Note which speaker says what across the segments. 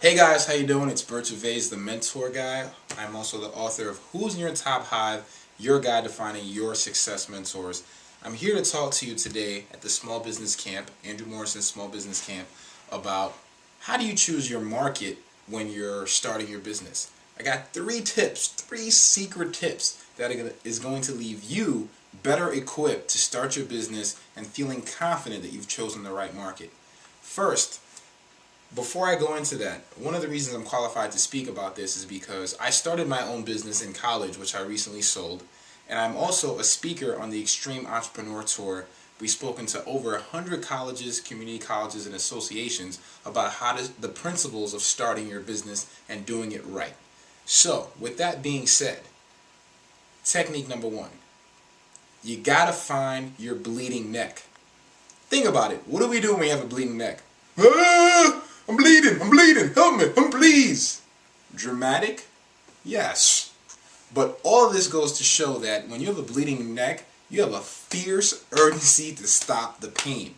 Speaker 1: Hey guys, how you doing? It's Gervais, the mentor guy. I'm also the author of Who's in Your Top Hive, your guide to finding your success mentors. I'm here to talk to you today at the Small Business Camp, Andrew Morrison's Small Business Camp, about how do you choose your market when you're starting your business. I got three secret tips that is going to leave you better equipped to start your business and feeling confident that you've chosen the right market. First, before I go into that, one of the reasons I'm qualified to speak about this is because I started my own business in college, which I recently sold, and I'm also a speaker on the Extreme Entrepreneur Tour. We've spoken to over 100 colleges, community colleges, and associations about the principles of starting your business and doing it right. So, with that being said, technique number one, you gotta find your bleeding neck. Think about it. What do we do when we have a bleeding neck? I'm bleeding, help me, please. Dramatic? Yes. But all of this goes to show that when you have a bleeding neck, you have a fierce urgency to stop the pain.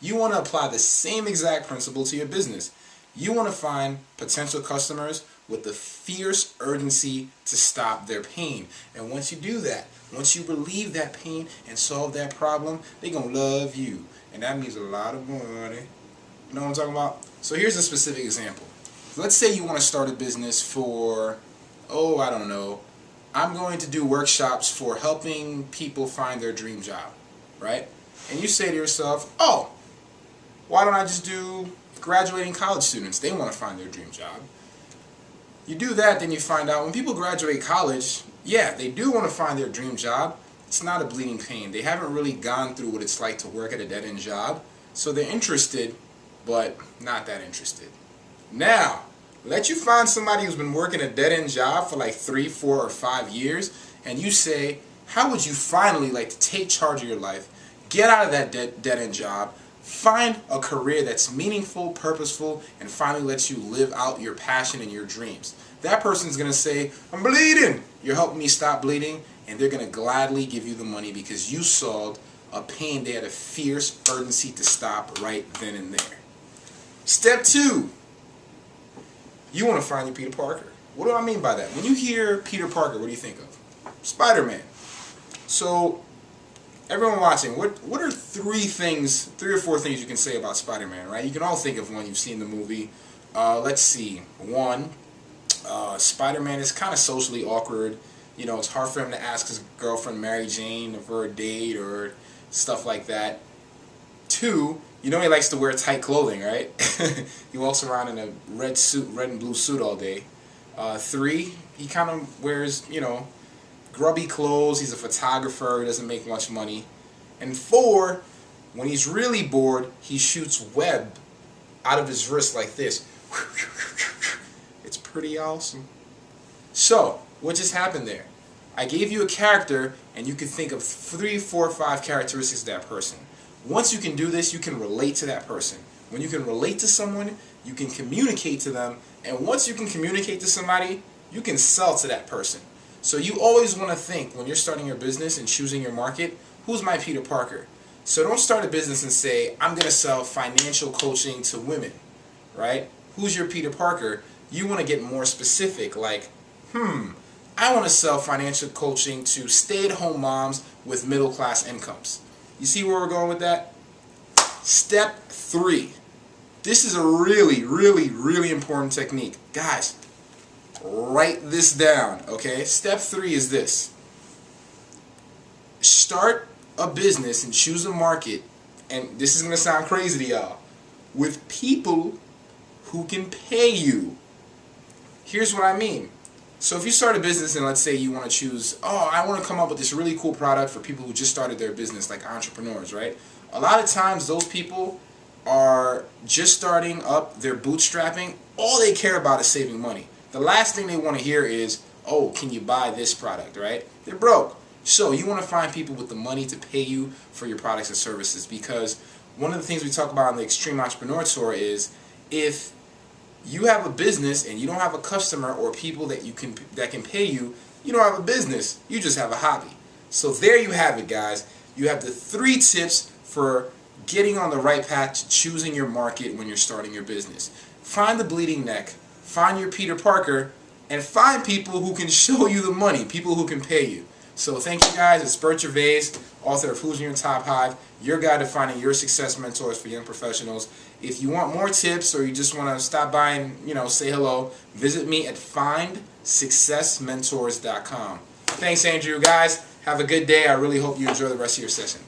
Speaker 1: You want to apply the same exact principle to your business. You want to find potential customers with the fierce urgency to stop their pain. And once you do that, once you relieve that pain and solve that problem, they're going to love you. And that means a lot of money. You know what I'm talking about? So here's a specific example. Let's say you want to start a business for, I don't know, I'm going to do workshops for helping people find their dream job, right? And you say to yourself, why don't I just do graduating college students? They want to find their dream job. You do that, then you find out when people graduate college, yeah, they do want to find their dream job. It's not a bleeding pain. They haven't really gone through what it's like to work at a dead-end job, so they're interested, but not that interested. Now, let you find somebody who's been working a dead-end job for like 3, 4, or 5 years, and you say, how would you finally like to take charge of your life, get out of that dead-end job, find a career that's meaningful, purposeful, and finally lets you live out your passion and your dreams? That person's going to say, I'm bleeding. You're helping me stop bleeding, and they're going to gladly give you the money because you solved a pain they had a fierce urgency to stop right then and there. Step 2, you want to find your Peter Parker. What do I mean by that? When you hear Peter Parker, what do you think of? Spider-Man. So, everyone watching, what are 3 or 4 things you can say about Spider-Man, right? You can all think of one. You've seen the movie. Let's see. 1, Spider-Man is kind of socially awkward. You know, it's hard for him to ask his girlfriend Mary Jane for a date or stuff like that. 2, you know he likes to wear tight clothing, right? He walks around in a red and blue suit all day. 3, he kind of wears, grubby clothes. He's a photographer. He doesn't make much money. And 4, when he's really bored, he shoots web out of his wrist like this. It's pretty awesome. So, what just happened there? I gave you a character, and you can think of 3, 4, 5 characteristics of that person. Once you can do this, you can relate to that person. When you can relate to someone, you can communicate to them, and once you can communicate to somebody, you can sell to that person. So you always want to think, when you're starting your business and choosing your market, who's my Peter Parker? So don't start a business and say, I'm going to sell financial coaching to women, right? Who's your Peter Parker? You want to get more specific, like, I want to sell financial coaching to stay-at-home moms with middle-class incomes. You see where we're going with that? Step 3. This is a really, really, really important technique. Guys, write this down, okay? Step 3 is this. Start a business and choose a market, and this is going to sound crazy to y'all, with people who can pay you. Here's what I mean. So if you start a business and let's say you want to choose, I want to come up with this really cool product for people who just started their business, like entrepreneurs, right? A lot of times those people are just starting up, they're bootstrapping, all they care about is saving money. The last thing they want to hear is, can you buy this product, right? They're broke. So you want to find people with the money to pay you for your products and services, because one of the things we talk about on the Extreme Entrepreneur Tour is if you have a business and you don't have a customer or people that can pay you, you don't have a business. You just have a hobby. So there you have it, guys. You have the 3 tips for getting on the right path to choosing your market when you're starting your business. Find the bleeding neck, find your Peter Parker, and find people who can show you the money, people who can pay you. So thank you guys. It's Bert Gervais, author of Who's in Your Top Hive, your guide to finding your success mentors for young professionals. If you want more tips or you just want to stop by and say hello, visit me at findsuccessmentors.com. Thanks, Andrew. Guys, have a good day. I really hope you enjoy the rest of your session.